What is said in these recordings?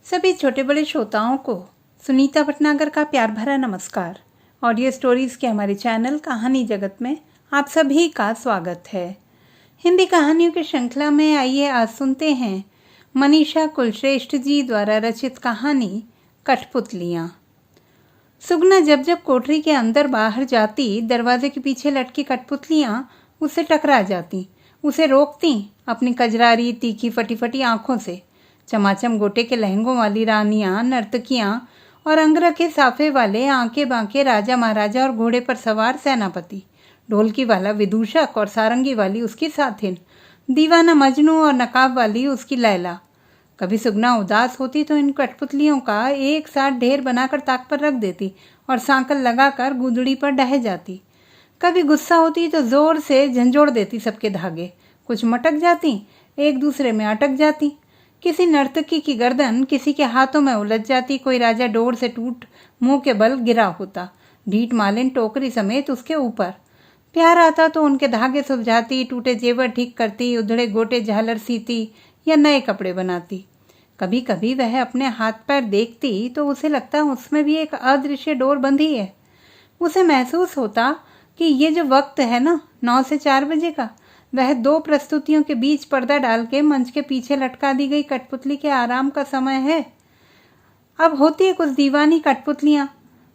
सभी छोटे बड़े श्रोताओं को सुनीता भटनागर का प्यार भरा नमस्कार। ऑडियो स्टोरीज़ के हमारे चैनल कहानी जगत में आप सभी का स्वागत है। हिंदी कहानियों की श्रृंखला में आइए आज सुनते हैं मनीषा कुलश्रेष्ठ जी द्वारा रचित कहानी कठपुतलियाँ। सुगना जब जब कोठरी के अंदर बाहर जाती, दरवाजे के पीछे लटकी कठपुतलियाँ उससे टकरा जाती, उसे रोकती अपनी कजरारी तीखी फटी फटी आँखों से। चमाचम गोटे के लहंगों वाली रानियां, नर्तकियां और अंगरखे साफे वाले आंके बांके राजा महाराजा और घोड़े पर सवार सेनापति, ढोलकी वाला विदूषक और सारंगी वाली उसकी साथिन, दीवाना मजनू और नकाब वाली उसकी लैला। कभी सुगना उदास होती तो इन कठपुतलियों का एक साथ ढेर बनाकर ताक पर रख देती और सांकल लगाकर गुदड़ी पर ढह जाती। कभी गुस्सा होती तो जोर से झंझोड़ देती सबके धागे, कुछ मटक जाती, एक दूसरे में अटक जाती। किसी नर्तकी की गर्दन किसी के हाथों में उलझ जाती, कोई राजा डोर से टूट मुंह के बल गिरा होता, ढीठ मालिन टोकरी समेत उसके ऊपर। प्यार आता तो उनके धागे सुलझाती, टूटे जेवर ठीक करती, उधड़े गोटे झालर सीती या नए कपड़े बनाती। कभी कभी वह अपने हाथ पैर देखती तो उसे लगता उसमें भी एक अदृश्य डोर बंधी है। उसे महसूस होता कि ये जो वक्त है ना, 9 से 4 बजे का, वह 2 प्रस्तुतियों के बीच पर्दा डाल के मंच के पीछे लटका दी गई कठपुतली के आराम का समय है। अब होती है कुछ दीवानी कठपुतलियाँ,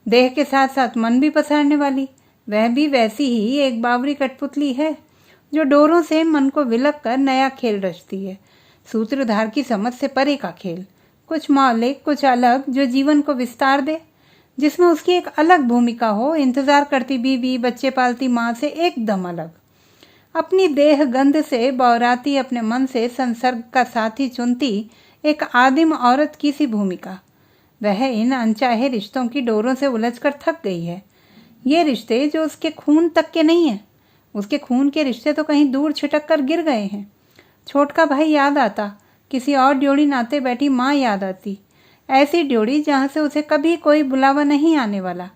देह के साथ साथ मन भी पसारने वाली। वह भी वैसी ही एक बावरी कठपुतली है जो डोरों से मन को विलक कर नया खेल रचती है, सूत्रधार की समझ से परे का खेल, कुछ मौलिक कुछ अलग, जो जीवन को विस्तार दे, जिसमें उसकी एक अलग भूमिका हो, इंतजार करती बीवी, बच्चे पालती माँ से एकदम अलग। अपनी देह गंध से बौराती, अपने मन से संसर्ग का साथी चुनती एक आदिम औरत की सी भूमिका। वह इन अनचाहे रिश्तों की डोरों से उलझकर थक गई है। ये रिश्ते जो उसके खून तक के नहीं हैं, उसके खून के रिश्ते तो कहीं दूर छिटक कर गिर गए हैं। छोटका भाई याद आता, किसी और ड्योढ़ी नाते बैठी माँ याद आती, ऐसी ड्योढ़ी जहाँ से उसे कभी कोई बुलावा नहीं आने वाला।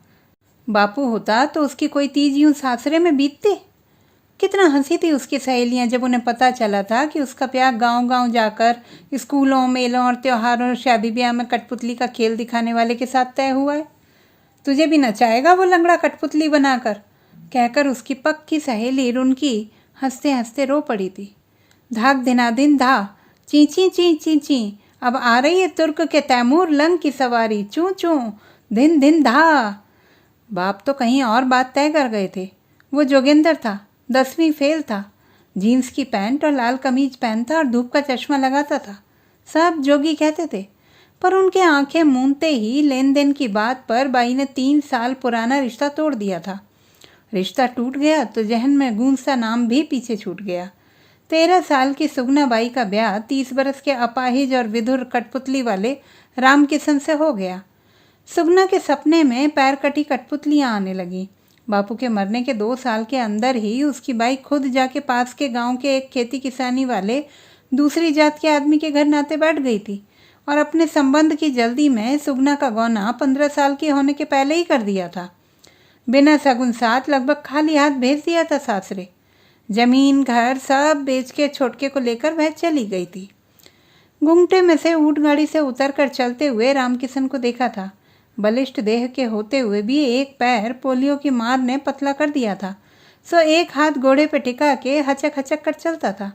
बापू होता तो उसकी कोई तीज यूँ सासरे में बीतती। कितना हंसी थी उसकी सहेलियां जब उन्हें पता चला था कि उसका प्यार गांव-गांव जाकर स्कूलों, मेलों और त्योहारों और शादी ब्याह में कठपुतली का खेल दिखाने वाले के साथ तय हुआ है। तुझे भी नचाएगा वो लंगड़ा कठपुतली बनाकर, कहकर उसकी पक्की सहेली रुनकी हंसते हंसते रो पड़ी थी। धाक दिनादिन धा, ची ची ची ची ची, अब आ रही है तुर्क के तैमूर लंग की सवारी, चूं चूं, दिन दिन धा। बाप तो कहीं और बात तय कर गए थे। वो जोगिंदर था, 10वीं फेल था, जीन्स की पैंट और लाल कमीज पहनता और धूप का चश्मा लगाता था। सब जोगी कहते थे, पर उनके आंखें मूंदते ही लेन देन की बात पर बाई ने 3 साल पुराना रिश्ता तोड़ दिया था। रिश्ता टूट गया तो जहन में गूंजता नाम भी पीछे छूट गया। 13 साल की सुगना बाई का ब्याह 30 बरस के अपाहिज और विधुर कठपुतली वाले रामकिशन से हो गया। सुगना के सपने में पैर कटी कठपुतलियाँ आने लगी। बापू के मरने के 2 साल के अंदर ही उसकी बाई खुद जाके पास के गांव के एक खेती किसानी वाले दूसरी जात के आदमी के घर नाते बैठ गई थी और अपने संबंध की जल्दी में सुगना का गौना 15 साल के होने के पहले ही कर दिया था। बिना सगुन साथ लगभग खाली हाथ भेज दिया था सासरे। जमीन घर सब बेच के छोटके को लेकर वह चली गई थी। घुंघटे में से ऊँट गाड़ी से उतरकर चलते हुए रामकिशन को देखा था। बलिष्ठ देह के होते हुए भी एक पैर पोलियो की मार ने पतला कर दिया था, सो एक हाथ घोड़े पे टिका के हचक हचक कर चलता था।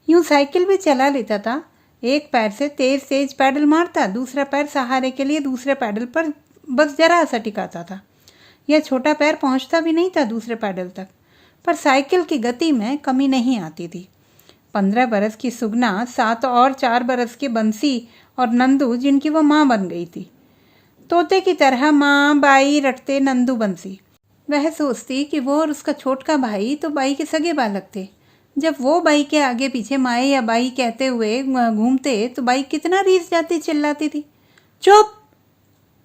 यूं साइकिल भी चला लेता था, एक पैर से तेज तेज पैडल मारता, दूसरा पैर सहारे के लिए दूसरे पैडल पर बस जरा सा टिकाता था। यह छोटा पैर पहुंचता भी नहीं था दूसरे पैडल तक, पर साइकिल की गति में कमी नहीं आती थी। 15 बरस की सुगना, 7 और 4 बरस के बंसी और नंदू, जिनकी वो माँ बन गई थी। तोते की तरह माँ बाई रटते नंदू बंसी। वह सोचती कि वो और उसका छोटका भाई तो बाई के सगे बालक थे। जब वो बाई के आगे पीछे माए या बाई कहते हुए घूमते तो बाई कितना रीस जाती, चिल्लाती थी, चुप!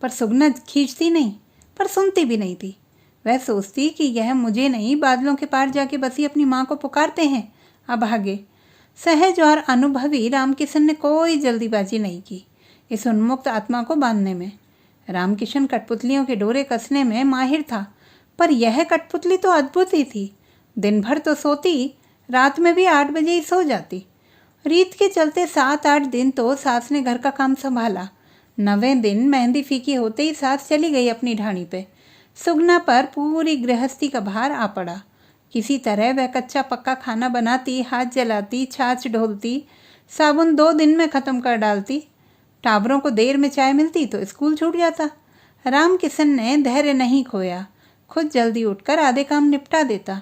पर सुगना खींचती नहीं, पर सुनती भी नहीं थी। वह सोचती कि यह मुझे नहीं, बादलों के पार जाके बसी अपनी माँ को पुकारते हैं। अब आगे सहज और अनुभवी रामकिशन ने कोई जल्दीबाजी नहीं की इस उन्मुक्त आत्मा को बांधने में। रामकिशन कठपुतलियों के डोरे कसने में माहिर था, पर यह कठपुतली तो अद्भुत ही थी। दिन भर तो सोती, रात में भी 8 बजे ही सो जाती। रीत के चलते 7-8 दिन तो सास ने घर का काम संभाला, 9वें दिन मेहंदी फीकी होते ही सास चली गई अपनी ढाणी पे। सुगना पर पूरी गृहस्थी का भार आ पड़ा। किसी तरह वह कच्चा पक्का खाना बनाती, हाथ जलाती, छाछ ढोलती, साबुन 2 दिन में ख़त्म कर डालती। टाबरों को देर में चाय मिलती तो स्कूल छूट जाता। राम किशन ने धैर्य नहीं खोया, खुद जल्दी उठकर आधे काम निपटा देता।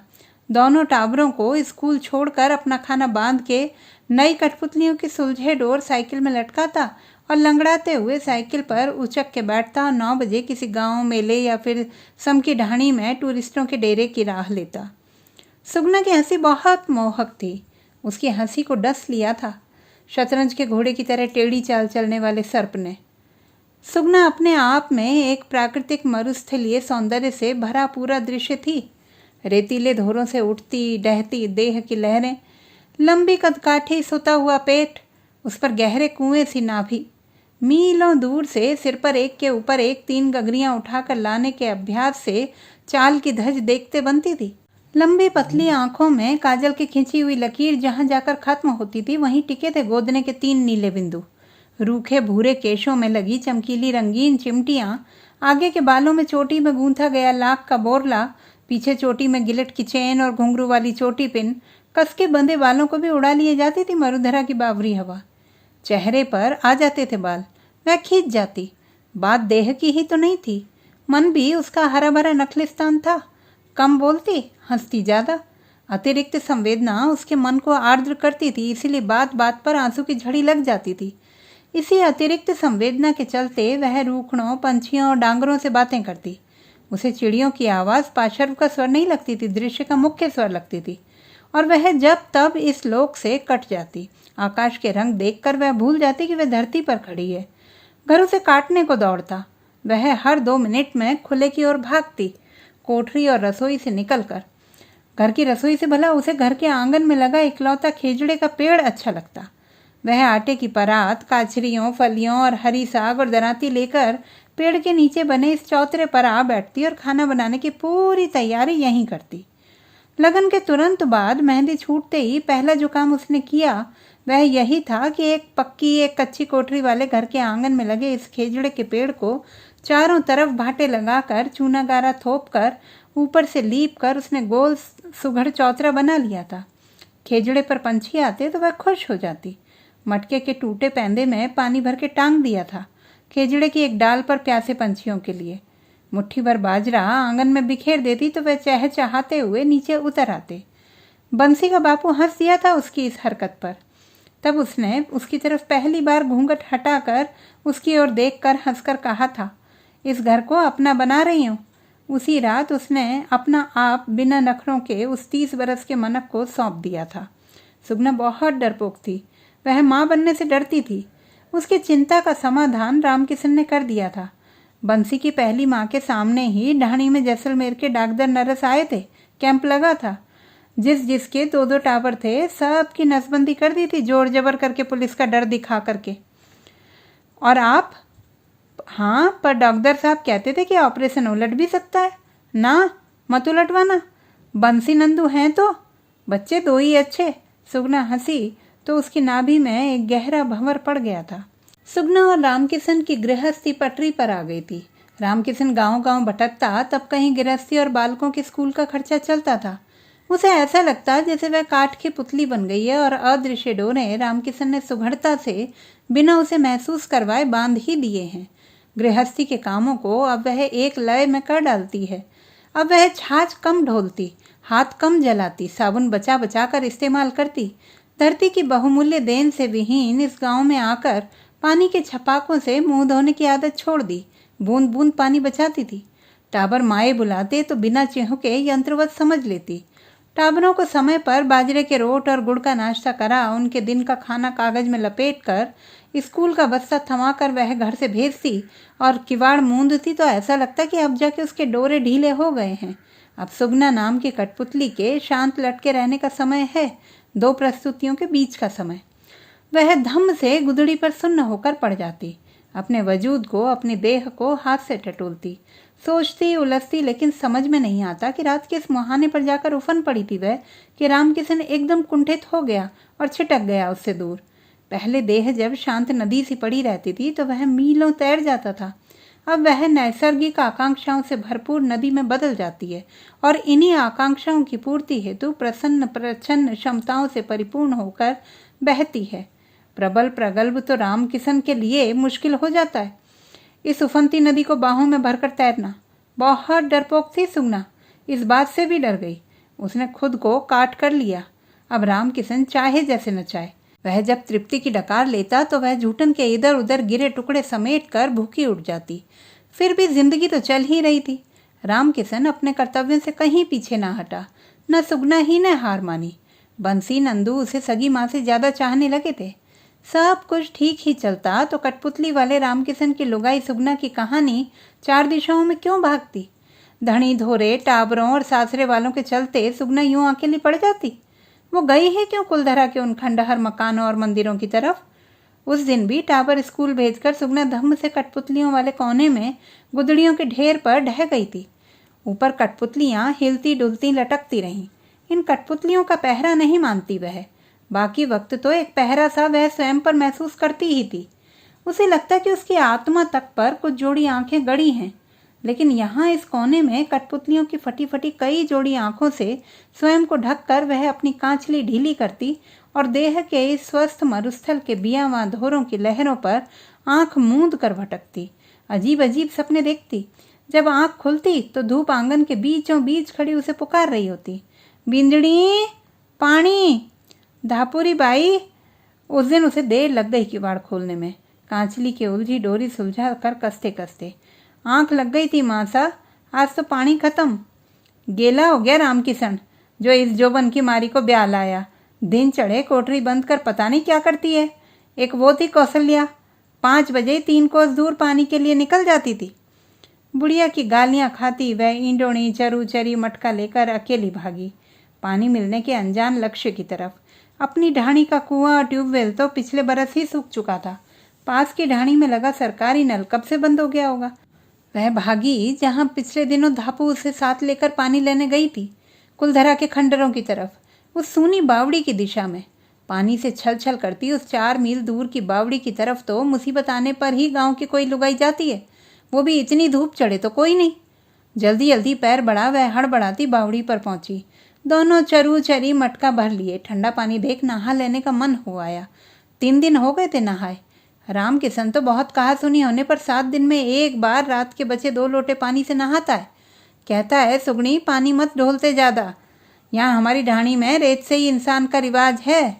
दोनों टाबरों को स्कूल छोड़कर अपना खाना बांध के नई कठपुतलियों की सुलझे डोर साइकिल में लटकाता और लंगड़ाते हुए साइकिल पर उचक के बैठता और 9 बजे किसी गांव, मेले या फिर सम की ढाणी में टूरिस्टों के डेरे की राह लेता। सुगना की हंसी बहुत मोहक थी। उसकी हंसी को डस लिया था शतरंज के घोड़े की तरह टेढ़ी चाल चलने वाले सर्प ने। सुगना अपने आप में एक प्राकृतिक मरुस्थलीय सौंदर्य से भरा पूरा दृश्य थी। रेतीले धोरों से उठती डहती देह की लहरें, लंबी कदकाठी सुता हुआ पेट, उस पर गहरे कुएं सी नाभि, मीलों दूर से सिर पर एक के ऊपर एक 3 गगरियां उठाकर लाने के अभ्यास से चाल की धज देखते बनती थी। लंबी पतली आंखों में काजल की खिंची हुई लकीर जहां जाकर खत्म होती थी वहीं टिके थे गोदने के 3 नीले बिंदु। रूखे भूरे केशों में लगी चमकीली रंगीन चिमटियां, आगे के बालों में चोटी में गूंथा गया लाख का बोरला, पीछे चोटी में गिलट की चेन और घुंघरू वाली चोटी पिन, कसके बंधे बालों को भी उड़ा लिए जाती थी मरुधरा की बावरी हवा। चेहरे पर आ जाते थे बाल, वह खींच जाती। बात देह की ही तो नहीं थी, मन भी उसका हरा भरा नखलिस्तान था। कम बोलती, हंसती ज्यादा। अतिरिक्त संवेदना उसके मन को आर्द्र करती थी, इसीलिए बात बात पर आंसू की झड़ी लग जाती थी। इसी अतिरिक्त संवेदना के चलते वह रूखड़ों, पंछियों और डांगरों से बातें करती। उसे चिड़ियों की आवाज़ पाशर्व का स्वर नहीं लगती थी, दृश्य का मुख्य स्वर लगती थी, और वह जब तब इस लोक से कट जाती। आकाश के रंग देखकर वह भूल जाती कि वह धरती पर खड़ी है। घर उसे काटने को दौड़ता। वह हर 2 मिनट में खुले की ओर भागती, कोठरी और रसोई से निकलकर। घर की रसोई से भला उसे घर के आंगन में लगा इकलौता खेजड़े का पेड़ अच्छा लगता। वह आटे की परात, काचरियों, फलियों और हरी साग और दराती लेकर पेड़ के नीचे बने इस चौतरे पर आ बैठती और खाना बनाने की पूरी तैयारी यहीं करती। लगन के तुरंत बाद मेहंदी छूटते ही पहला जो काम उसने किया वह यही था कि एक पक्की एक कच्ची कोठरी वाले घर के आंगन में लगे इस खेजड़े के पेड़ को चारों तरफ भाटे लगाकर, चूना गारा थोप कर, ऊपर से लीप कर उसने गोल सुघड़ चौतरा बना लिया था। खेजड़े पर पंछी आते तो वह खुश हो जाती। मटके के टूटे पैंदे में पानी भर के टांग दिया था खेजड़े की एक डाल पर प्यासे पंछियों के लिए। मुट्ठी भर बाजरा आंगन में बिखेर देती तो वह चहचहाते हुए नीचे उतर आते। बंसी का बापू हंस दिया था उसकी इस हरकत पर। तब उसने उसकी तरफ पहली बार घूंघट हटाकर उसकी ओर देखकर हंसकर कहा था, इस घर को अपना बना रही हूँ। उसी रात उसने अपना आप बिना नखरों के उस 30 बरस के मनक को सौंप दिया था। सुगना बहुत डरपोक थी। वह माँ बनने से डरती थी। उसकी चिंता का समाधान रामकिशन ने कर दिया था। बंसी की पहली माँ के सामने ही ढाणी में जैसलमेर के डाकदर नरस आए थे। कैंप लगा था। जिसके 2-2 टावर थे सबकी नसबंदी कर दी थी, जोर जबर करके, पुलिस का डर दिखा करके। और आप? हाँ, पर डॉक्टर साहब कहते थे कि ऑपरेशन उलट भी सकता है ना, मत उलटवाना। बंसी नंदू हैं तो बच्चे 2 ही अच्छे। सुगना हंसी तो उसकी नाभि में एक गहरा भंवर पड़ गया था। सुगना और रामकिशन की गृहस्थी पटरी पर आ गई थी। रामकिशन गांव-गांव भटकता, तब कहीं गृहस्थी और बालकों के स्कूल का खर्चा चलता था। उसे ऐसा लगता जैसे वह काठ की पुतली बन गई है और अदृश्य डोरे रामकिशन ने सुघड़ता से बिना उसे महसूस करवाए बांध ही दिए हैं। गृहस्थी के कामों को अब वह एक लय में कर डालती है। अब वह छाछ कम ढोलती, हाथ कम जलाती, साबुन बचा बचा कर इस्तेमाल करती। धरती की बहुमूल्य देन से विहीन इस गांव में आकर पानी के छपाकों से मुंह धोने की आदत छोड़ दी। बूंद बूंद पानी बचाती थी। टाबर माए बुलाते तो बिना चिहुके यंत्रवत समझ लेती। टाबरों को समय पर बाजरे के रोट और गुड़ का नाश्ता करा, उनके दिन का खाना कागज में लपेटकर स्कूल का बस्ता थमाकर वह घर से भेजती और किवाड़ मूंदती तो ऐसा लगता कि अब जाके उसके डोरे ढीले हो गए हैं। अब सुगना नाम की कठपुतली के शांत लटके रहने का समय है, 2 प्रस्तुतियों के बीच का समय। वह धम्म से गुदड़ी पर सुन्न होकर पड़ जाती। अपने वजूद को, अपने देह को हाथ से टटोलती, सोचती उलझती, लेकिन समझ में नहीं आता कि रात के इस मुहाने पर जाकर उफन पड़ी थी वह कि रामकिशन एकदम कुंठित हो गया और छिटक गया उससे दूर। पहले देह जब शांत नदी सी पड़ी रहती थी तो वह मीलों तैर जाता था। अब वह नैसर्गिक आकांक्षाओं से भरपूर नदी में बदल जाती है और इन्हीं आकांक्षाओं की पूर्ति हेतु प्रसन्न प्रच्छन्न क्षमताओं से परिपूर्ण होकर बहती है। प्रबल प्रगल्भ तो राम किशन के लिए मुश्किल हो जाता है। इस उफनती नदी को बाहों में भरकर तैरना। बहुत डरपोक थी सुगना, इस बात से भी डर गई। उसने खुद को काट कर लिया। अब राम किशन चाहे जैसे नचाए, वह जब तृप्ति की डकार लेता तो वह झूठन के इधर उधर गिरे टुकड़े समेट कर भूखी उठ जाती। फिर भी जिंदगी तो चल ही रही थी। राम किशन अपने कर्तव्यों से कहीं पीछे ना हटा। न सुगना ही ने हार मानी। बंसी नंदू उसे सगी माँ से ज्यादा चाहने लगे थे। सब कुछ ठीक ही चलता तो कठपुतली वाले राम किशन की लुगाई सुगना की कहानी चार दिशाओं में क्यों भागती। धनी धोरे टाबरों और सासरे वालों के चलते सुगना यूं अकेली पड़ जाती। वो गई है क्यों कुलधरा के उन खंडहर मकानों और मंदिरों की तरफ। उस दिन भी टाबर स्कूल भेजकर सुगना धम्म से कठपुतलियों वाले कोने में गुदड़ियों के ढेर पर ढह गई थी। ऊपर कठपुतलियां हिलती डुलती लटकती रहीं। इन कठपुतलियों का पहरा नहीं मानती वह। बाकी वक्त तो एक पहरा सा वह स्वयं पर महसूस करती ही थी। उसे लगता कि उसकी आत्मा तक पर कुछ जोड़ी आंखें गड़ी हैं, लेकिन यहाँ इस कोने में कठपुतलियों की फटी फटी कई जोड़ी आंखों से स्वयं को ढककर वह अपनी कांचली ढीली करती और देह के इस स्वस्थ मरुस्थल के बियावां धोरों की लहरों पर आंख मूंद कर भटकती। अजीब अजीब सपने देखती। जब आंख खुलती तो धूप आंगन के बीचों बीच खड़ी उसे पुकार रही होती, बिंदड़ी पानी। धापुरी बाई। उस दिन उसे देर लग गई किवाड़ खोलने में। कांचली की उलझी डोरी सुलझा कर कसते कसते आंख लग गई थी मासा, आज तो पानी खत्म। गेला हो गया राम किशन जो इस जोबन की मारी को ब्याह लाया। दिन चढ़े कोठरी बंद कर पता नहीं क्या करती है। एक वो थी कौशल्या, 5 बजे 3 कोस दूर पानी के लिए निकल जाती थी। बुढ़िया की गालियां खाती वह इंडोणी चरू चरी मटका लेकर अकेली भागी पानी मिलने के अनजान लक्ष्य की तरफ। अपनी ढाणी का कुआं और ट्यूबवेल तो पिछले बरस ही सूख चुका था। पास की ढाणी में लगा सरकारी नल कब से बंद हो गया होगा। वह भागी जहां पिछले दिनों धापू उसे साथ लेकर पानी लेने गई थी, कुलधरा के खंडरों की तरफ, उस सूनी बावड़ी की दिशा में। पानी से छल छल करती उस 4 मील दूर की बावड़ी की तरफ तो मुसीबत आने पर ही गांव की कोई लुगाई जाती है, वो भी इतनी धूप चढ़े तो कोई नहीं। जल्दी जल्दी पैर बढ़ा वह हड़बड़ाती बावड़ी पर पहुंची। दोनों चरू चरी मटका भर लिए। ठंडा पानी देख नहा लेने का मन हो आया। 3 दिन हो गए थे नहाए। राम किशन तो बहुत कहा सुनी होने पर 7 दिन में एक बार रात के बचे 2 लोटे पानी से नहाता है। कहता है, सुगनी पानी मत ढोलते ज़्यादा, यहाँ हमारी ढाणी में रेत से ही इंसान का रिवाज है।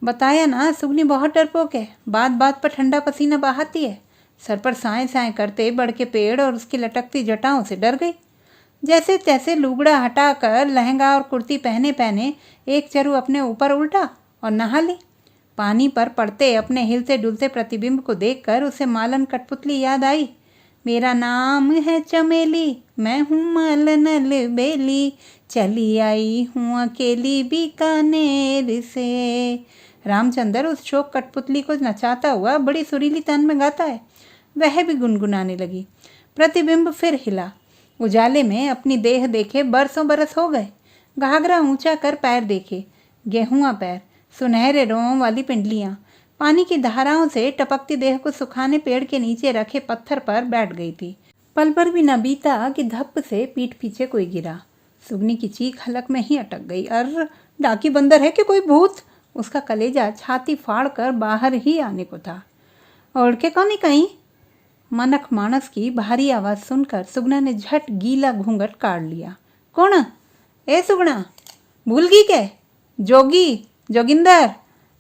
बताया ना, सुगनी बहुत डरपोक है। बात बात पर ठंडा पसीना बहाती है। सर पर साएं साएं करते बड़ के पेड़ और उसकी लटकती जटाओं से डर गई। जैसे तैसे लुगड़ा हटाकर लहंगा और कुर्ती पहने पहने एक चरू अपने ऊपर उल्टा और नहा ली। पानी पर पड़ते अपने हिलते डुलते प्रतिबिंब को देखकर उसे मालन कठपुतली याद आई। मेरा नाम है चमेली, मैं हूँ मालन बेली, चली आई हूँ अकेली बीकानेर से। रामचंद्र उस शोक कठपुतली को नचाता हुआ बड़ी सुरीली तन में गाता है। वह भी गुनगुनाने लगी। प्रतिबिंब फिर हिला। उजाले में अपनी देह देखे बरसों बरस हो गए। घाघरा ऊंचा कर पैर देखे, गेहुआ पैर, सुनहरे रोंों वाली पिंडलियां। पानी की धाराओं से टपकती देह को सुखाने पेड़ के नीचे रखे पत्थर पर बैठ गई थी। पल भर भी न बीता कि धप्प से पीठ पीछे कोई गिरा। सुगनी की चीख हलक में ही अटक गई। अर्र, डाकी बंदर है कि कोई भूत। उसका कलेजा छाती फाड़ कर बाहर ही आने को था। और के कौन कहीं। मनक मानस की भारी आवाज सुनकर सुगना ने झट गीला घूंघट काट लिया। कौन? ए सुगना, भूल गई के? जोगी, जोगिंदर।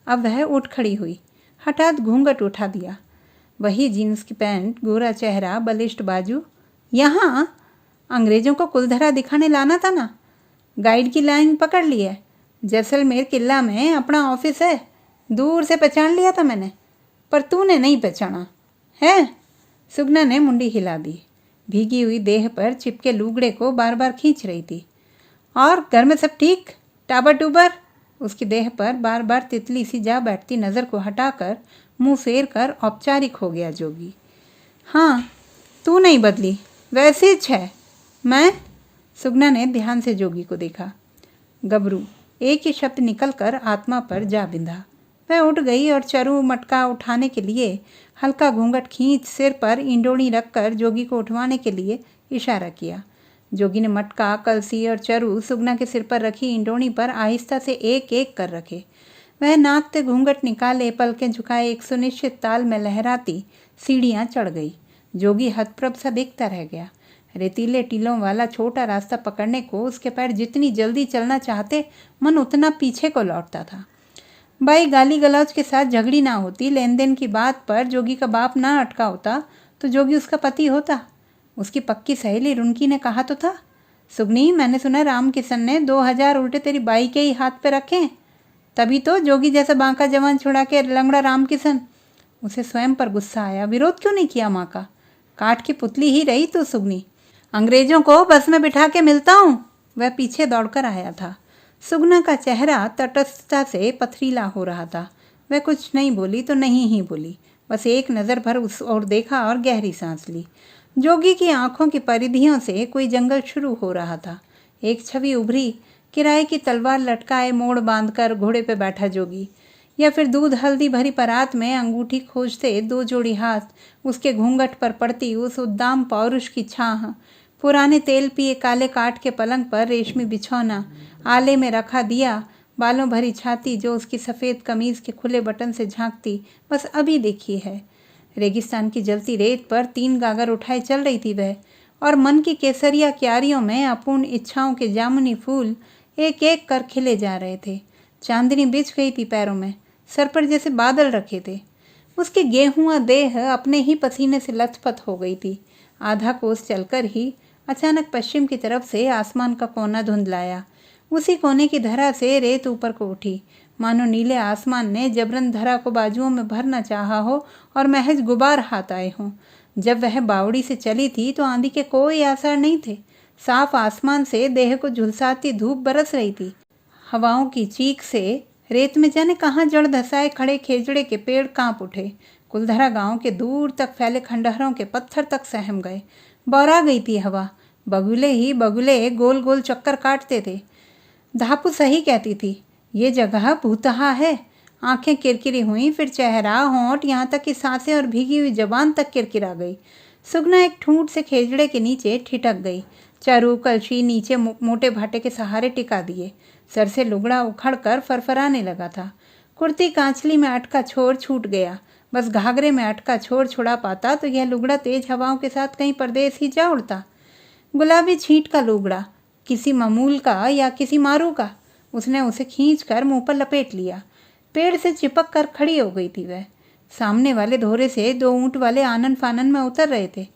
अब वह उठ खड़ी हुई, हठात घूंघट उठा दिया। वही जीन्स की पैंट, गोरा चेहरा, बलिष्ठ बाजू। यहाँ अंग्रेजों को कुलधरा दिखाने लाना था ना। गाइड की लाइन पकड़ ली है। जैसलमेर किला में अपना ऑफिस है। दूर से पहचान लिया था मैंने, पर तूने नहीं पहचाना है। सुगना ने मुंडी हिला दी। भीगी हुई देह पर चिपके लुगड़े को बार बार खींच रही थी। और घर में सब ठीक? टाबर टूबर? उसकी देह पर बार बार तितली सी जा बैठती नज़र को हटाकर मुंह फेर कर औपचारिक हो गया जोगी। हाँ, तू नहीं बदली, वैसे ही है। मैं? सुगना ने ध्यान से जोगी को देखा। गबरू, एक ही शब्द निकल कर आत्मा पर जा बिंधा। वह उठ गई और चरू मटका उठाने के लिए हल्का घूंघट खींच सिर पर इंडोनी रखकर जोगी को उठवाने के लिए इशारा किया। जोगी ने मटका, कलसी और चरू सुगना के सिर पर रखी इंडोनी पर आहिस्ता से एक एक कर रखे। वह नाक से घूंघट निकाले, पलकें झुकाए एक सुनिश्चित ताल में लहराती सीढ़ियां चढ़ गई। जोगी हतप्रभ सा देखता रह गया। रेतीले टीलों वाला छोटा रास्ता पकड़ने को उसके पैर जितनी जल्दी चलना चाहते, मन उतना पीछे को लौटता था। बाई गाली गलौज के साथ झगड़ी ना होती, लेन देन की बात पर जोगी का बाप ना अटका होता तो जोगी उसका पति होता। उसकी पक्की सहेली रुनकी ने कहा तो था, सुगनी मैंने सुना राम किशन ने 2000 उल्टे तेरी बाई के ही हाथ पे रखे। तभी तो जोगी जैसा बांका जवान छुड़ा के लंगड़ा राम किशन। उसे स्वयं पर गुस्सा आया। विरोध क्यों नहीं किया माँ का? काठ की पुतली ही रही तो सुगनी। अंग्रेजों को बस में बिठा के मिलता हूँ। वह पीछे दौड़कर आया था। सुगना का चेहरा तटस्थता से पथरीला हो रहा था। वह कुछ नहीं बोली तो नहीं ही बोली, बस एक नज़र भर उस ओर देखा और गहरी सांस ली। जोगी की आंखों की परिधियों से कोई जंगल शुरू हो रहा था। एक छवि उभरी, किराए की तलवार लटकाए मोड़ बांधकर घोड़े पे बैठा जोगी, या फिर दूध हल्दी भरी परात में अंगूठी खोजते 2 जोड़ी हाथ, उसके घूंघट पर पड़ती उस उद्दाम पौरुष की छाह, पुराने तेल पिए काले काठ के पलंग पर रेशमी बिछौना, आले में रखा दिया, बालों भरी छाती जो उसकी सफ़ेद कमीज़ के खुले बटन से झांकती, बस अभी देखी है। रेगिस्तान की जलती रेत पर 3 गागर उठाए चल रही थी वह, और मन की केसरिया क्यारियों में अपूर्ण इच्छाओं के जामुनी फूल एक एक कर खिले जा रहे थे। चांदनी बिछ गई थी पैरों में, सर पर जैसे बादल रखे थे। उसकी गेहुआ देह अपने ही पसीने से लथपथ हो गई थी। आधा कोस चलकर ही अचानक पश्चिम की तरफ से आसमान का कोना धुंधलाया। उसी कोने की धरा से रेत ऊपर को उठी, मानो नीले आसमान ने जबरन धरा को बाजुओं में भरना चाहा हो और महज गुबार हाथ आए हों। जब वह बावड़ी से चली थी तो आंधी के कोई आसार नहीं थे। साफ आसमान से देह को झुलसाती धूप बरस रही थी। हवाओं की चीख से रेत में जाने कहाँ जड़ धसाए खड़े खेजड़े के पेड़ कांप उठे। कुलधरा गांव के दूर तक फैले खंडहरों के पत्थर तक सहम गए। बौरा गई थी हवा। बगुले ही बगुले गोल गोल चक्कर काटते थे। धापू सही कहती थी, ये जगह भूतहा है। आंखें किरकिरी हुई, फिर चेहरा, होंठ, यहाँ तक कि सांसें और भीगी हुई जबान तक किरकिरा गई। सुगना एक ठूंठ से खेजड़े के नीचे ठिठक गई। चारू कलशी नीचे मोटे भाटे के सहारे टिका दिए। सर से लुगड़ा उखड़कर फरफराने लगा था। कुर्ती कांचली में अटका छोर छूट गया। बस घाघरे में अटका छोर छुड़ा पाता तो यह लुगड़ा तेज हवाओं के साथ कहीं परदेश ही जा उड़ता। गुलाबी छींट का लुगड़ा, किसी मामूल का या किसी मारू का। उसने उसे खींचकर मुंह पर लपेट लिया। पेड़ से चिपक कर खड़ी हो गई थी वह। सामने वाले धोरे से 2 ऊंट वाले आनन फानन में उतर रहे थे।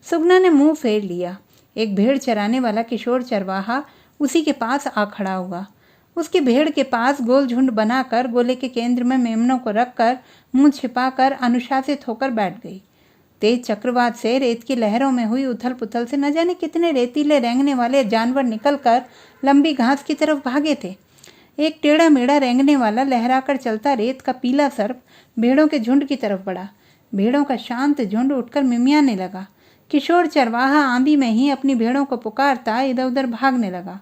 सुगना ने मुंह फेर लिया। एक भेड़ चराने वाला किशोर चरवाहा उसी के पास आ खड़ा हुआ। उसकी भेड़ के पास गोल झुंड बनाकर गोले के केंद्र में मेमनों को रखकर मुंह छिपाकर अनुशासित होकर बैठ गई। तेज चक्रवात से रेत की लहरों में हुई उथल पुथल से न जाने कितने रेतीले रेंगने वाले जानवर निकलकर लंबी घास की तरफ भागे थे। एक टेढ़ा मेढ़ा रेंगने वाला लहराकर चलता रेत का पीला सर्प भेड़ों के झुंड की तरफ बढ़ा। भेड़ों का शांत झुंड उठकर मिमियाने लगा। किशोर चरवाहा आंधी में ही अपनी भेड़ों को पुकारता इधर उधर भागने लगा।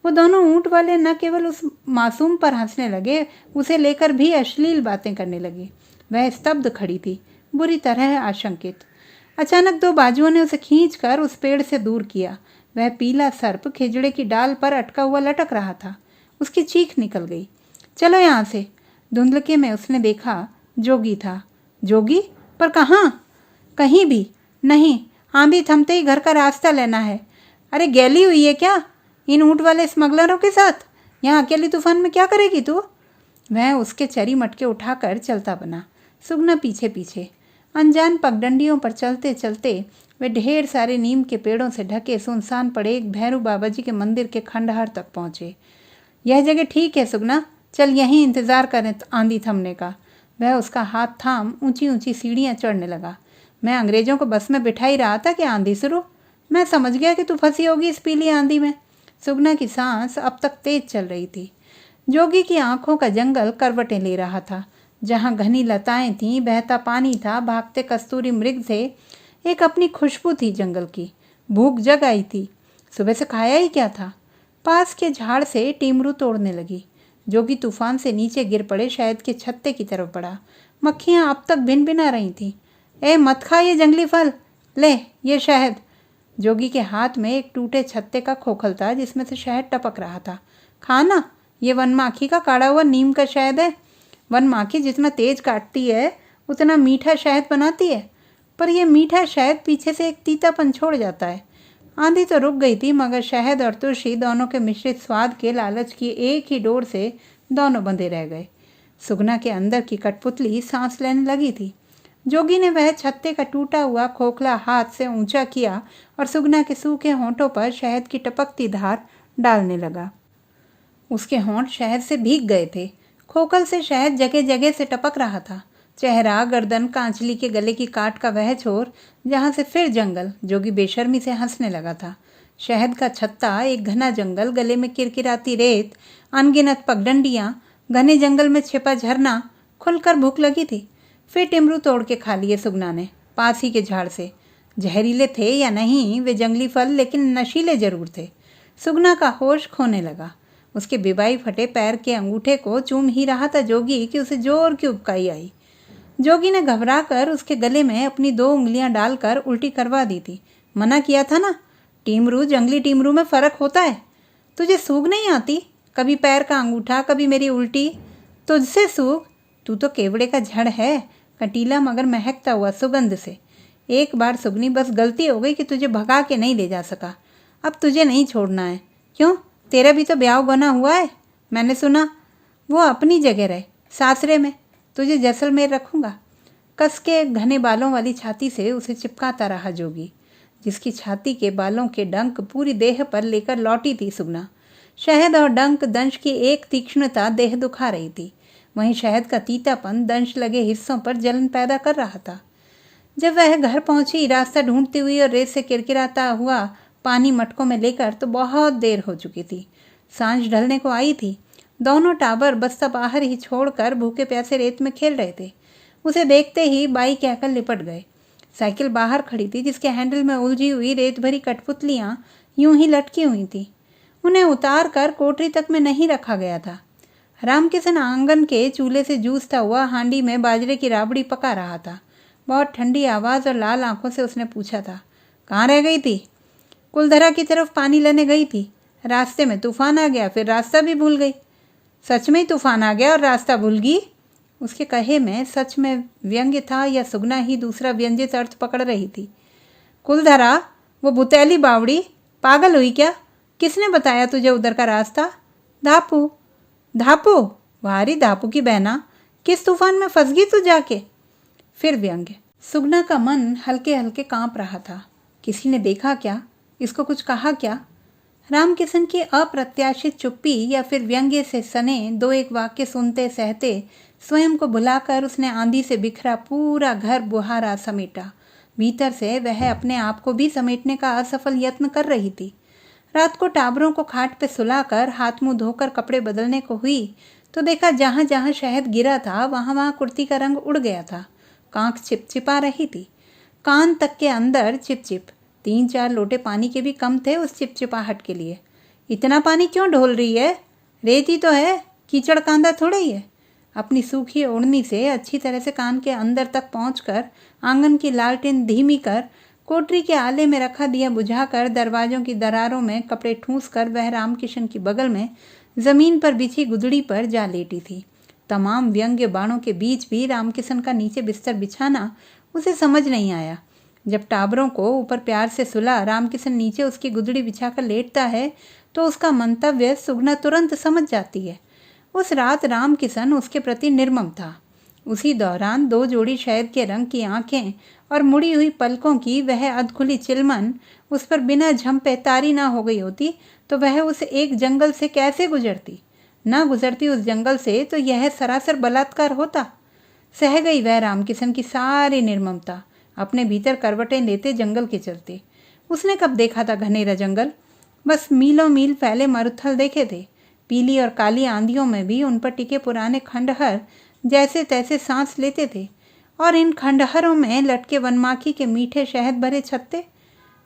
वो दोनों ऊंट वाले न केवल उस मासूम पर हंसने लगे, उसे लेकर भी अश्लील बातें करने लगे। वह स्तब्ध खड़ी थी, बुरी तरह आशंकित। अचानक 2 बाजुओं ने उसे खींचकर उस पेड़ से दूर किया। वह पीला सर्प खिजड़े की डाल पर अटका हुआ लटक रहा था। उसकी चीख निकल गई। चलो यहाँ से। धुंधलके में उसने देखा जोगी था। जोगी? पर कहाँ? कहीं भी नहीं। आंधी थमते ही घर का रास्ता लेना है। अरे गैली हुई है क्या इन ऊँट वाले स्मगलरों के साथ? यहाँ अकेली तूफान में क्या करेगी तू? वह उसके चरी मटके उठाकर चलता बना, सुगना पीछे पीछे। अनजान पगडंडियों पर चलते चलते वे ढेर सारे नीम के पेड़ों से ढके सुनसान पड़े एक भैरू बाबा जी के मंदिर के खंडहर तक पहुँचे। यह जगह ठीक है सुगना, चल यहीं इंतज़ार करें आंधी थमने का। वह उसका हाथ थाम ऊंची ऊंची सीढ़ियाँ चढ़ने लगा। मैं अंग्रेजों को बस में बिठा ही रहा था कि आंधी शुरू। मैं समझ गया कि तू फंसी होगी इस पीली आंधी में। सुगना की सांस अब तक तेज चल रही थी। जोगी की आंखों का जंगल करवटें ले रहा था। जहाँ घनी लताएं थीं, बहता पानी था, भागते कस्तूरी मृग थे, एक अपनी खुशबू थी जंगल की। भूख जग आई थी। सुबह से खाया ही क्या था? पास के झाड़ से टीमरू तोड़ने लगी। जोगी तूफान से नीचे गिर पड़े शहद के छत्ते की तरफ बढ़ा। मक्खियाँ अब तक भिन भिना रही थीं। ए मत खा ये जंगली फल, ले ये शहद। जोगी के हाथ में एक टूटे छत्ते का खोखल था जिसमें से शहद टपक रहा था। खाना, ये वन माखी का काढ़ा हुआ नीम का शहद है। वन माखी जितना तेज काटती है उतना मीठा शहद बनाती है, पर यह मीठा शहद पीछे से एक तीतापन छोड़ जाता है। आंधी तो रुक गई थी, मगर शहद और तुलसी दोनों के मिश्रित स्वाद के लालच की एक ही डोर से दोनों बंधे रह गए। सुगना के अंदर की कठपुतली सांस लेने लगी थी। जोगी ने वह छत्ते का टूटा हुआ खोखला हाथ से ऊंचा किया और सुगना के सूखे होंठों पर शहद की टपकती धार डालने लगा। उसके होंठ शहद से भीग गए थे। खोखल से शहद जगह जगह से टपक रहा था। चेहरा, गर्दन, कांचली के गले की काट का वह छोर जहाँ से फिर जंगल। जोगी बेशर्मी से हंसने लगा था। शहद का छत्ता, एक घना जंगल, गले में किरकिराती रेत, अनगिनत पगडंडियाँ, घने जंगल में छिपा झरना। खुलकर भूख लगी थी। फिर टिमरू तोड़ के खा लिए सुगना ने पास ही के झाड़ से। जहरीले थे या नहीं वे जंगली फल, लेकिन नशीले जरूर थे। सुगना का होश खोने लगा। उसके बेबाई फटे पैर के अंगूठे को चूम ही रहा था जोगी कि उसे जोर की उबकाई आई। जोगी ने घबराकर उसके गले में अपनी 2 उंगलियां डालकर उल्टी करवा दी थी। मना किया था ना, टीमरू जंगली टीमरू में फ़र्क होता है। तुझे सूग नहीं आती? कभी पैर का अंगूठा, कभी मेरी उल्टी। तुझसे सूग? तू तो केवड़े का झड़ है, कटीला मगर महकता हुआ सुगंध से। एक बार सुगनी, बस गलती हो गई कि तुझे भगा के नहीं ले जा सका। अब तुझे नहीं छोड़ना है। क्यों, तेरा भी तो ब्याह बना हुआ है। मैंने सुना। वो अपनी जगह रहे, सासरे में। तुझे जैसलमेर रखूँगा। कस के घने बालों वाली छाती से उसे चिपकाता रहा जोगी, जिसकी छाती के बालों के डंक पूरी देह पर लेकर लौटी थी सुगना। शहद और डंक दंश की एक तीक्ष्णता देह दुखा रही थी। वहीं शहद का तीतापन दंश लगे हिस्सों पर जलन पैदा कर रहा था। जब वह घर पहुंची, रास्ता ढूंढती हुई और रेत से किरकिराता हुआ पानी मटकों में लेकर, तो बहुत देर हो चुकी थी। सांझ ढलने को आई थी। दोनों टाबर बस्ता बाहर ही छोड़कर भूखे प्यासे रेत में खेल रहे थे। उसे देखते ही बाई कहकर लिपट गए। साइकिल बाहर खड़ी थी, जिसके हैंडल में उलझी हुई रेत भरी कठपुतलियाँ यूं ही लटकी हुई थी। उन्हें उतार कर कोठरी तक में नहीं रखा गया था। रामकिशन आंगन के चूल्हे से जूझता हुआ हांडी में बाजरे की राबड़ी पका रहा था। बहुत ठंडी आवाज़ और लाल आंखों से उसने पूछा था, कहाँ रह गई थी? कुलधरा की तरफ पानी लेने गई थी। रास्ते में तूफान आ गया, फिर रास्ता भी भूल गई। सच में ही तूफान आ गया और रास्ता भूल गई? उसके कहे में सच में व्यंग्य था या सुगना ही दूसरा व्यंजित अर्थ पकड़ रही थी? कुलधरा, वो भुतैली बावड़ी, पागल हुई क्या? किसने बताया तुझे उधर का रास्ता? धापू। धापू? भारी धापू की बहना, किस तूफान में फंस गई तू जाके? फिर व्यंग्य। सुगना का मन हल्के हल्के कांप रहा था। किसी ने देखा क्या? इसको कुछ कहा क्या? रामकिशन की अप्रत्याशित चुप्पी या फिर व्यंग्य से सने 2-1 वाक्य सुनते सहते स्वयं को भुलाकर उसने आंधी से बिखरा पूरा घर बुहारा समेटा। भीतर से वह अपने आप को भी समेटने का असफल यत्न कर रही थी। रात को टाबरों को खाट पे सुलाकर हाथ मुंह धोकर कपड़े बदलने को हुई तो देखा जहाँ जहाँ शहद गिरा था वहाँ वहाँ कुर्ती का रंग उड़ गया था। कांख चिपचिपा रही थी, कान तक के अंदर चिपचिप। 3-4 लोटे पानी के भी कम थे उस चिपचिपाहट के लिए। इतना पानी क्यों ढोल रही है? रेत ही तो है, कीचड़ कांदा थोड़ा ही है। अपनी सूखी ओढ़नी से अच्छी तरह से कान के अंदर तक पहुंचकर आंगन की लालटेन धीमी कर कोठरी के आले में रखा दिया बुझाकर दरवाजों की दरारों में कपड़े ठूंस कर वह रामकिशन की बगल में जमीन पर बिछी गुदड़ी पर जा लेटी थी। तमाम व्यंग्य बाणों के बीच भी रामकिशन का नीचे बिस्तर बिछाना उसे समझ नहीं आया। जब टाबरों को ऊपर प्यार से सुला रामकिशन नीचे उसकी गुदड़ी बिछाकर लेटता है तो उसका मंतव्य सुगना तुरंत समझ जाती है। उस रात रामकिशन उसके प्रति निर्मम था। उसी दौरान 2 जोड़ी शहद के रंग की आंखें और मुड़ी हुई पलकों की वह अधखुली चिलमन उस पर बिना झंपे तारी ना हो गई होती तो वह उस एक जंगल से कैसे गुजरती? ना गुजरती उस जंगल से तो यह सरासर बलात्कार होता। सह गई वह रामकिशन की सारी निर्ममता, अपने भीतर करवटें लेते जंगल के चलते। उसने कब देखा था घनेरा जंगल? बस मीलों मील फैले मरुथल देखे थे। पीली और काली आंधियों में भी उन पर टिके पुराने खंडहर जैसे तैसे सांस लेते थे। और इन खंडहरों में लटके वनमाखी के मीठे शहद भरे छत्ते।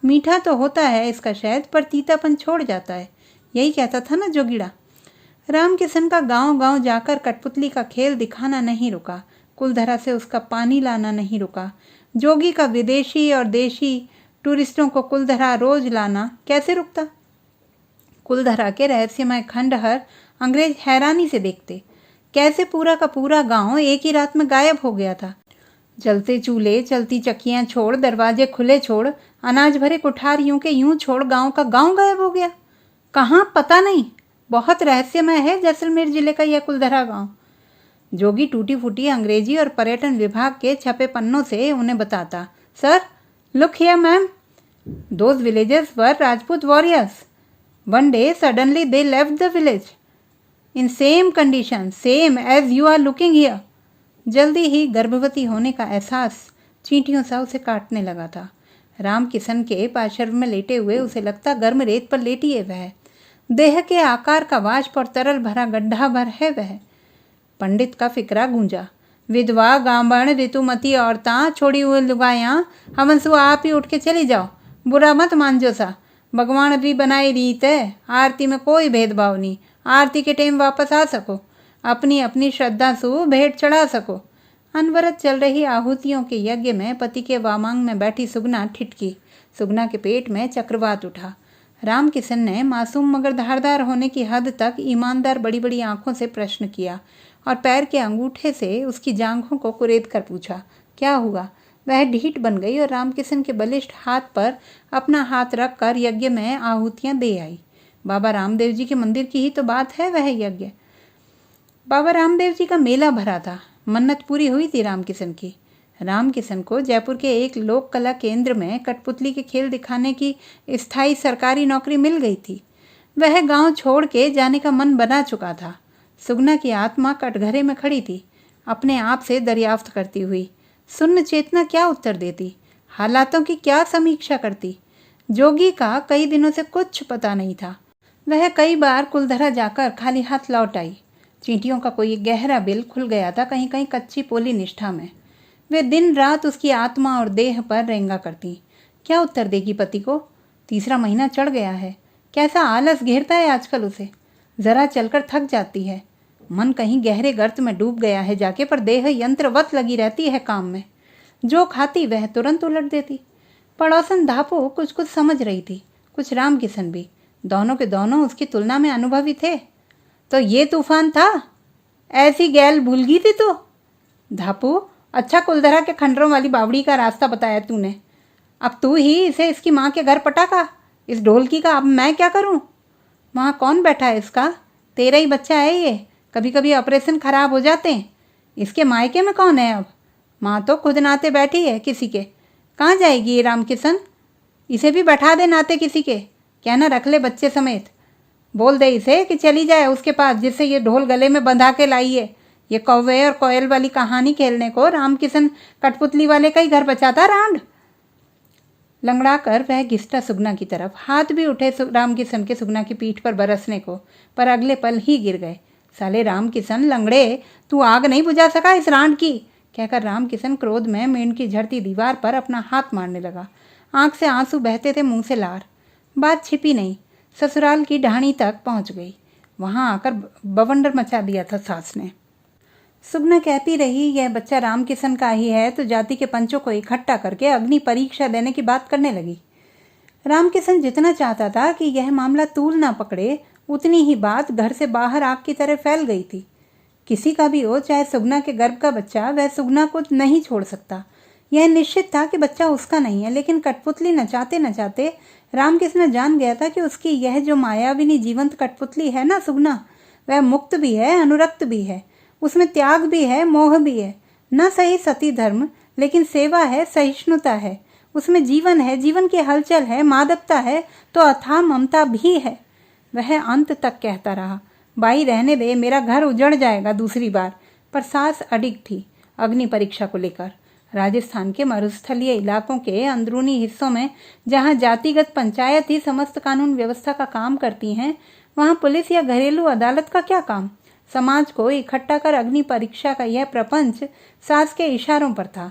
मीठा तो होता है इसका शहद, पर तीतापन छोड़ जाता है, यही कहता था ना जोगीड़ा। रामकिशन का गांव-गांव जाकर कठपुतली का खेल दिखाना नहीं रुका, कुलधरा से उसका पानी लाना नहीं रुका। जोगी का विदेशी और देशी टूरिस्टों को कुलधरा रोज लाना कैसे रुकता? कुलधरा के रहस्यमय खंडहर अंग्रेज हैरानी से देखते। कैसे पूरा का पूरा गांव एक ही रात में गायब हो गया था। जलते चूल्हे, चलती चक्कियां छोड़, दरवाजे खुले छोड़, अनाज भरे कुठार यूं के यूं छोड़ गांव का गांव गायब हो गया। कहाँ पता नहीं। बहुत रहस्यमय है जैसलमेर जिले का यह कुलधरा गांव। जोगी टूटी फूटी अंग्रेजी और पर्यटन विभाग के छपे पन्नों से उन्हें बताता, sir look here ma'am, those villages were Rajput warriors. One day suddenly they left the village in same condition same as you are looking here. जल्दी ही गर्भवती होने का एहसास चींटियों सा उसे काटने लगा था। रामकिशन के पार्श्व में लेटे हुए उसे लगता गर्म रेत पर लेटी है वह। देह के आकार का वाष्प और तरल भरा गड्ढा भर है वह। पंडित का फिक्रा गूंजा, विधवा गांवण ऋतुमती औरतां छोड़ी हुए लुगायां हमसु आप ही उठ के चली जाओ, बुरा मत मानजो सा, भगवान भी बनाई रीत है, आरती में कोई भेदभाव नहीं, आरती के टाइम वापस आ सको, अपनी अपनी श्रद्धा सु भेंट चढ़ा सको। अनवरत चल रही आहुतियों के यज्ञ में पति के वामांग में बैठी सुगना ठिठकी। सुगना के पेट में चक्रवात उठा। रामकिशन ने मासूम मगर धारदार होने की हद तक ईमानदार बड़ी बड़ी आंखों से प्रश्न किया और पैर के अंगूठे से उसकी जांघों को कुरेद कर पूछा, क्या हुआ? वह ढीठ बन गई और रामकिशन के बलिष्ठ हाथ पर अपना हाथ रखकर यज्ञ में आहुतियां दे आई। बाबा रामदेव जी के मंदिर की ही तो बात है वह यज्ञ। बाबा रामदेव जी का मेला भरा था। मन्नत पूरी हुई थी रामकिशन की। रामकिशन को जयपुर के एक लोक कला केंद्र में कठपुतली के खेल दिखाने की स्थायी सरकारी नौकरी मिल गई थी। वह गांव छोड़ के जाने का मन बना चुका था। सुगना की आत्मा कटघरे में खड़ी थी, अपने आप से दरियाफ्त करती हुई। सुन्न चेतना क्या उत्तर देती, हालातों की क्या समीक्षा करती। जोगी का कई दिनों से कुछ पता नहीं था। वह कई बार कुलधरा जाकर खाली हाथ लौट आई। चींटियों का कोई गहरा बिल खुल गया था कहीं कहीं कच्ची पोली निष्ठा में। वे दिन रात उसकी आत्मा और देह पर रेंगा करती। क्या उत्तर देगी पति को? तीसरा महीना चढ़ गया है। कैसा आलस घेरता है आजकल उसे। जरा चलकर थक जाती है। मन कहीं गहरे गर्त में डूब गया है जाके, पर देह यंत्रवत लगी रहती है काम में। जो खाती वह तुरंत उलट देती। पड़ोसन धापो कुछ कुछ समझ रही थी, कुछ रामकिशन भी। दोनों के दोनों उसकी तुलना में अनुभवी थे। तो ये तूफान था? ऐसी गैल भूल गई थी तू? धापू, अच्छा कुलधरा के खंडरों वाली बावड़ी का रास्ता बताया तूने। अब तू ही इसे इसकी माँ के घर पटाखा। इस ढोलकी का अब मैं क्या करूं? वहाँ कौन बैठा है इसका? तेरा ही बच्चा है ये। कभी कभी ऑपरेशन खराब हो जाते हैं। इसके मायके में कौन है अब? माँ तो खुद नाते बैठी है किसी के। कहाँ जाएगी ये रामकिशन? इसे भी बैठा दे नाते किसी के। कहना रख ले बच्चे समेत। बोल दे इसे कि चली जाए उसके पास जिससे ये ढोल गले में बंधा के लाई है। ये कौवे और कोयल वाली कहानी खेलने को रामकिशन कठपुतली वाले का ही घर बचाता रांड। लंगड़ा कर वह घिसटा सुगना की तरफ। हाथ भी उठे रामकिशन के सुगना की पीठ पर बरसने को, पर अगले पल ही गिर गए। साले रामकिशन लंगड़े, तू आग नहीं बुझा सका इस रांड की, कहकर रामकिशन क्रोध में मेंढ की झड़ती दीवार पर अपना हाथ मारने लगा। आंख से आंसू बहते थे, मुंह से लार। बात छिपी नहीं, ससुराल की ढाणी तक पहुंच गई। वहां आकर बवंडर मचा दिया था सास ने। सुगना कहती रही यह बच्चा रामकिशन का ही है तो जाति के पंचों को इकट्ठा करके अग्नि परीक्षा देने की बात करने लगी। रामकिशन जितना चाहता था कि यह मामला तूल ना पकड़े, उतनी ही बात घर से बाहर आग की तरह फैल गई थी। किसी का भी हो, चाहे सुगना के गर्भ का बच्चा, वह सुगना को नहीं छोड़ सकता। यह निश्चित था कि बच्चा उसका नहीं है, लेकिन कठपुतली नचाते नचाते रामकिशन जान गया था कि उसकी यह जो मायाविनी जीवंत कठपुतली है ना सुगना, वह मुक्त भी है, अनुरक्त भी है। उसमें त्याग भी है, मोह भी है। न सही सती धर्म, लेकिन सेवा है, सहिष्णुता है। उसमें जीवन है, जीवन की हलचल है, मादकता है, तो अथाह ममता भी है। वह अंत तक कहता रहा, बाई रहने दे, मेरा घर उजड़ जाएगा दूसरी बार। पर सास अडिग थी अग्नि परीक्षा को लेकर। राजस्थान के मरुस्थलीय इलाकों के अंदरूनी हिस्सों में जहां जातिगत पंचायत ही समस्त कानून व्यवस्था का काम करती हैं, वहां पुलिस या घरेलू अदालत का क्या काम। समाज को इकट्ठा कर अग्नि परीक्षा का यह प्रपंच सास के इशारों पर था।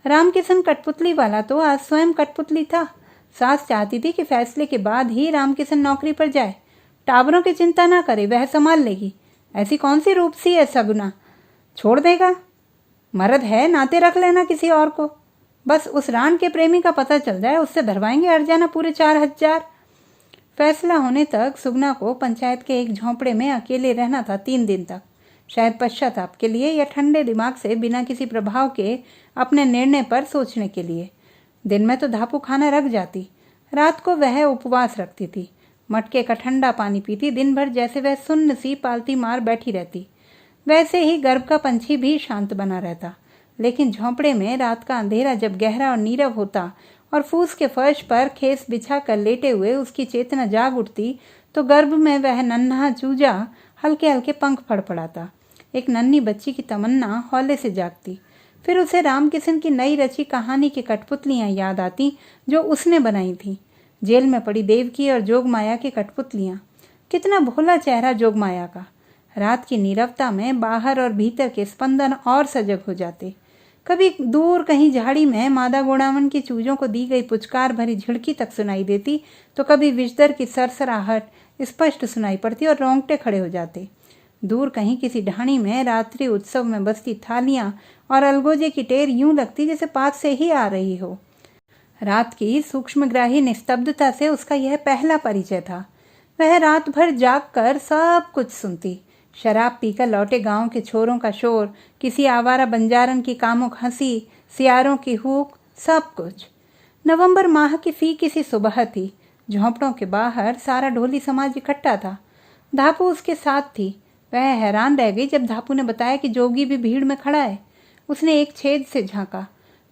रामकिशन कठपुतली वाला तो आज स्वयं कठपुतली था। सास चाहती थी कि फैसले के बाद ही रामकिशन नौकरी पर जाए। टावरों की चिंता ना करे, वह संभाल लेगी। ऐसी कौन सी रूप सी है सगुना, छोड़ देगा? मर्द है, नाते रख लेना किसी और को। बस उस रान के प्रेमी का पता चल जाए, उससे धरवाएंगे हर्जाना पूरे 4,000। फैसला होने तक सुगना को पंचायत के एक झोंपड़े में अकेले रहना था 3 दिन तक। शायद पश्चाताप के लिए या ठंडे दिमाग से बिना किसी प्रभाव के अपने निर्णय पर सोचने के लिए। दिन में तो धापू खाना रख जाती, रात को वह उपवास रखती थी, मटके का ठंडा पानी पीती, दिन भर जैसे वह सुन्न सी पालती मार बैठी रहती। वैसे ही गर्भ का पंछी भी शांत बना रहता। लेकिन झोंपड़े में रात का अंधेरा जब गहरा और नीरव होता और फूस के फर्श पर खेस बिछा कर लेटे हुए उसकी चेतना जाग उठती, तो गर्भ में वह नन्हा चूजा हल्के हल्के पंख फड़फड़ाता। एक नन्ही बच्ची की तमन्ना हौले से जागती। फिर उसे रामकिशन की नई रची कहानी की कठपुतलियाँ याद आती जो उसने बनाई थी। जेल में पड़ी देवकी और जोगमाया की कठपुतलियाँ। कितना भोला चेहरा जोगमाया का। रात की नीरवता में बाहर और भीतर के स्पंदन और सजग हो जाते। कभी दूर कहीं झाड़ी में मादा गोडावन की चूजों को दी गई पुचकार भरी झिड़की तक सुनाई देती, तो कभी विषधर की सरसराहट स्पष्ट सुनाई पड़ती और रोंगटे खड़े हो जाते। दूर कहीं किसी ढाणी में रात्रि उत्सव में बसती थालियां और अलगोजे की टेर यूं लगती जैसे पास से ही आ रही हो। रात की सूक्ष्मग्राही निस्तब्धता से उसका यह पहला परिचय था। वह रात भर जाग कर सब कुछ सुनती। शराब पीकर लौटे गांव के छोरों का शोर, किसी आवारा बंजारन की कामुक हंसी, सियारों की हूक, सब कुछ। नवंबर माह की फीकी सी सुबह थी। झोंपड़ों के बाहर सारा ढोली समाज इकट्ठा था। धापू उसके साथ थी। वह हैरान रह गई जब धापू ने बताया कि जोगी भी भीड़ में खड़ा है। उसने एक छेद से झांका।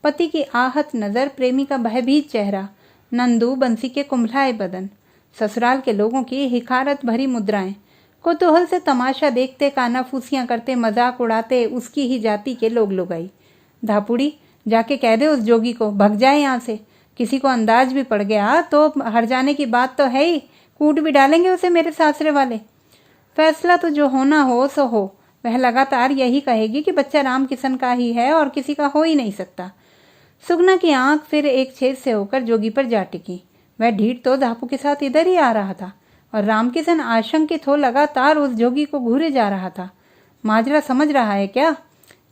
पति की आहत नज़र, प्रेमी का भयभीत चेहरा, नंदू बंसी के कुंभलाए बदन, ससुराल के लोगों की हिकारत भरी मुद्राएं, कुतूहल से तमाशा देखते, कानाफूसियां करते, मजाक उड़ाते उसकी ही जाति के लोग आई। धापुड़ी, जाके कह दे उस जोगी को भग जाए यहाँ से। किसी को अंदाज भी पड़ गया तो हर जाने की बात तो है ही, कूट भी डालेंगे उसे मेरे सासरे वाले। फैसला तो जो होना हो सो हो। वह लगातार यही कहेगी कि बच्चा रामकिशन का ही है और किसी का हो ही नहीं सकता। सुगना की आंख फिर एक छेद से होकर जोगी पर जा टिकी। वह ढीठ तो धापू के साथ इधर ही आ रहा था और रामकिशन आशंकित हो लगातार उस जोगी को घूरे जा रहा था। माजरा समझ रहा है क्या?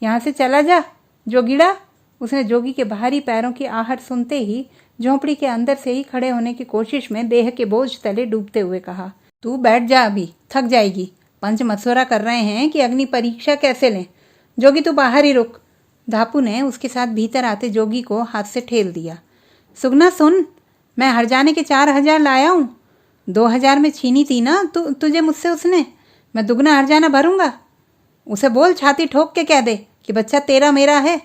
यहाँ से चला जा जोगीड़ा। उसने जोगी के बाहरी पैरों की आहट सुनते ही झोंपड़ी के अंदर से ही खड़े होने की कोशिश में देह के बोझ तले डूबते हुए कहा, तू बैठ जा, अभी थक जाएगी। पंच मशवरा कर रहे हैं कि अग्नि परीक्षा कैसे लें। जोगी तू बाहर ही रुक। धापू ने उसके साथ भीतर आते जोगी को हाथ से ठेल दिया। सुगना सुन, मैं हरजाने के 4,000 लाया हूँ। 2,000 में छीनी थी ना तुझे मुझसे उसने। मैं दुगना हरजाना भरूंगा। उसे बोल, छाती ठोक के कह दे कि बच्चा तेरा मेरा है।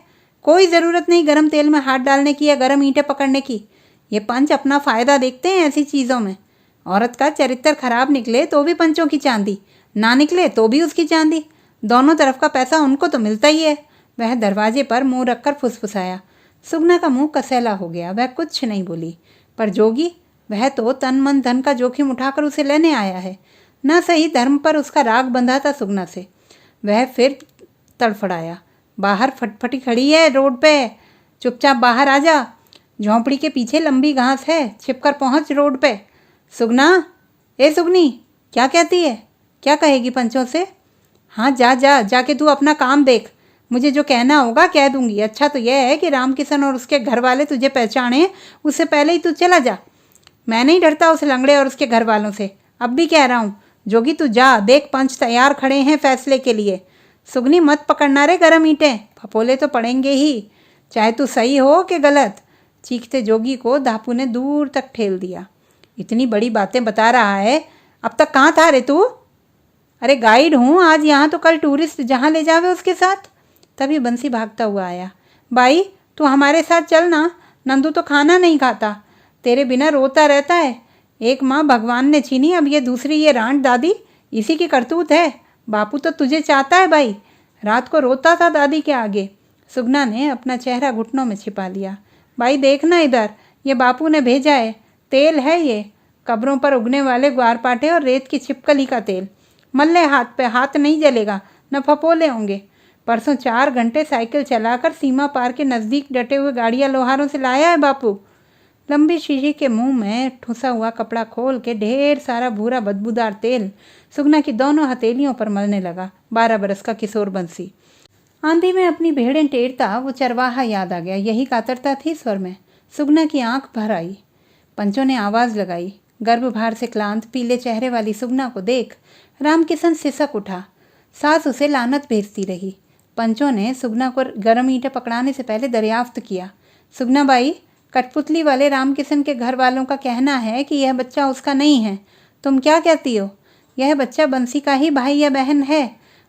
कोई ज़रूरत नहीं गर्म तेल में हाथ डालने की या गर्म ईंटें पकड़ने की। ये पंच अपना फ़ायदा देखते हैं ऐसी चीज़ों में। औरत का चरित्र खराब निकले तो भी पंचों की चांदी, ना निकले तो भी उसकी चांदी। दोनों तरफ का पैसा उनको तो मिलता ही है। वह दरवाजे पर मुंह रखकर फुसफुसाया। सुगना का मुंह कसेला हो गया। वह कुछ नहीं बोली। पर जोगी, वह तो तन मन धन का जोखिम उठाकर उसे लेने आया है। न सही धर्म पर उसका राग बंधा था सुगना से। वह फिर तड़फड़ाया। बाहर फटफटी खड़ी है रोड पे, चुपचाप बाहर आ जा। झोंपड़ी के पीछे लंबी घास है, छिपकर पहुंच रोड पे। सुगना, ए सुगनी, क्या कहती है? क्या कहेगी पंचों से? हाँ जा जा, जाके तू अपना काम देख। मुझे जो कहना होगा कह दूंगी। अच्छा तो यह है कि रामकिशन और उसके घर वाले तुझे पहचाने, उससे पहले ही तू चला जा। मैं नहीं डरता उस लंगड़े और उसके घर वालों से। अब भी कह रहा हूँ जोगी, तू जा, देख पंच तैयार खड़े हैं फैसले के लिए। सुगनी मत पकड़ना रे गरम ईंटें, फपोले तो पड़ेंगे ही, चाहे तू सही हो कि गलत। चीखते जोगी को धापू ने दूर तक ठेल दिया। इतनी बड़ी बातें बता रहा है, अब तक कहाँ था रे तू? अरे गाइड हूँ आज यहाँ, तो कल टूरिस्ट जहाँ ले जावे उसके साथ। तभी बंसी भागता हुआ आया। भाई तू हमारे साथ चलना, नंदू तो खाना नहीं खाता, तेरे बिना रोता रहता है। एक माँ भगवान ने छीनी, अब ये दूसरी ये रांट दादी, इसी की करतूत है। बापू तो तुझे चाहता है भाई। रात को रोता था दादी के आगे। सुगना ने अपना चेहरा घुटनों में छिपा लिया। भाई देखना इधर, ये बापू ने भेजा है, तेल है ये, कब्रों पर उगने वाले ग्वारपाठे और रेत की छिपकली का तेल। मल्ले हाथ पे, हाथ नहीं जलेगा, न फपोले होंगे। परसों 4 घंटे साइकिल चलाकर सीमा पार के नज़दीक डटे हुए गाड़ियाँ लोहारों से लाया है बापू। लंबी शीशी के मुंह में ठुसा हुआ कपड़ा खोल के ढेर सारा भूरा बदबूदार तेल सुगना की दोनों हथेलियों पर मलने लगा। 12 बरस का किशोर बंसी। आंधी में अपनी भेड़ें टेरता वो चरवाहा याद आ गया। यही कातरता थी स्वर में। सुगना की आंख भर आई। पंचों ने आवाज लगाई। गर्भभार से क्लांत पीले चेहरे वाली सुगना को देख रामकिशन सिसक उठा। सास उसे लानत भेजती रही। पंचों ने सुगना को गर्म ईंटें पकड़ाने से पहले दरियाफ्त किया। सुगना बाई, कठपुतली वाले रामकिशन के घर वालों का कहना है कि यह बच्चा उसका नहीं है। तुम क्या कहती हो? यह बच्चा बंसी का ही भाई या बहन है।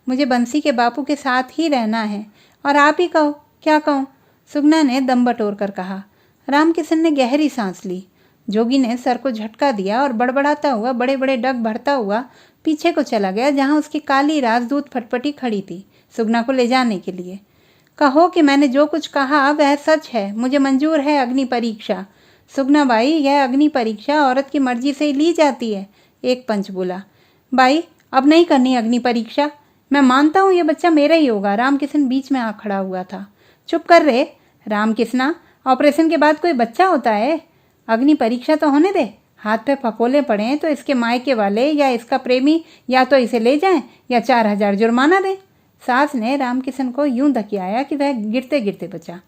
मुझे बंसी के बापू के साथ ही रहना है। और आप ही कहो, क्या कहूँ? सुगना ने दम बटोर कर कहा। रामकिशन ने गहरी सांस ली। जोगी ने सर को झटका दिया और बड़बड़ाता हुआ बड़े बड़े डग भरता हुआ पीछे को चला गया, जहाँ उसकी काली राजदूत फटफटी खड़ी थी सुगना को ले जाने के लिए। कहो कि मैंने जो कुछ कहा वह सच है। मुझे मंजूर है अग्नि परीक्षा। सुगना बाई, यह अग्नि परीक्षा औरत की मर्जी से ही ली जाती है। एक पंच बोला। बाई, अब नहीं करनी अग्नि परीक्षा। मैं मानता हूँ ये बच्चा मेरा ही होगा। रामकिशन बीच में आ खड़ा हुआ था। चुप कर रे रामकिशना, ऑपरेशन के बाद कोई बच्चा होता है? अग्नि परीक्षा तो होने दे। हाथ पे फपोले पड़े तो इसके मायके वाले या इसका प्रेमी या तो इसे ले जाएं या 4000 जुर्माना दें। सास ने रामकिशन को यूं धकियाया कि वह गिरते गिरते बचा।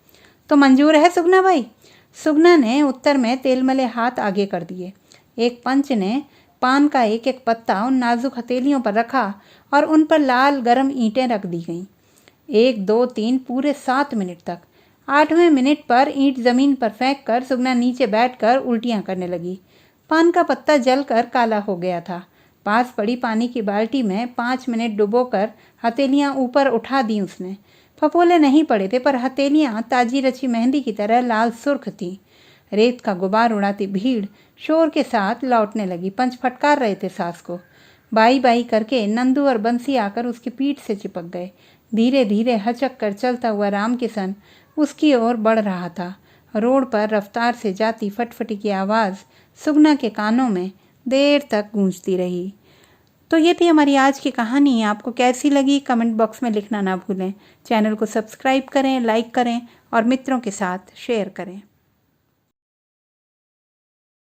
तो मंजूर है सुगना भाई? सुगना ने उत्तर में तेलमले हाथ आगे कर दिए। एक पंच ने पान का एक एक पत्ता उन नाजुक हथेलियों पर रखा और उन पर लाल गरम ईंटें रख दी गईं। 1, 2, 3 पूरे 7 मिनट तक। 8वें मिनट पर ईंट जमीन पर फेंक कर सुगना नीचे बैठकर उल्टियां करने लगी। पान का पत्ता जलकर काला हो गया था। पास पड़ी पानी की बाल्टी में 5 मिनट डुबोकर हथेलियां ऊपर उठा दी उसने। फफोले नहीं पड़े थे, पर हथेलियां ताजी रची मेहंदी की तरह लाल सुर्ख थी। रेत का गुबार उड़ाती भीड़ शोर के साथ लौटने लगी। पंच फटकार रहे थे सास को। बाई बाई करके नंदू और बंसी आकर उसकी पीठ से चिपक गए। धीरे धीरे हचक कर चलता हुआ रामकिशन उसकी ओर बढ़ रहा था। रोड पर रफ्तार से जाती फटफटी की आवाज़ सुगना के कानों में देर तक गूंजती रही। तो ये थी हमारी आज की कहानी। आपको कैसी लगी कमेंट बॉक्स में लिखना ना भूलें। चैनल को सब्सक्राइब करें, लाइक करें और मित्रों के साथ शेयर करें।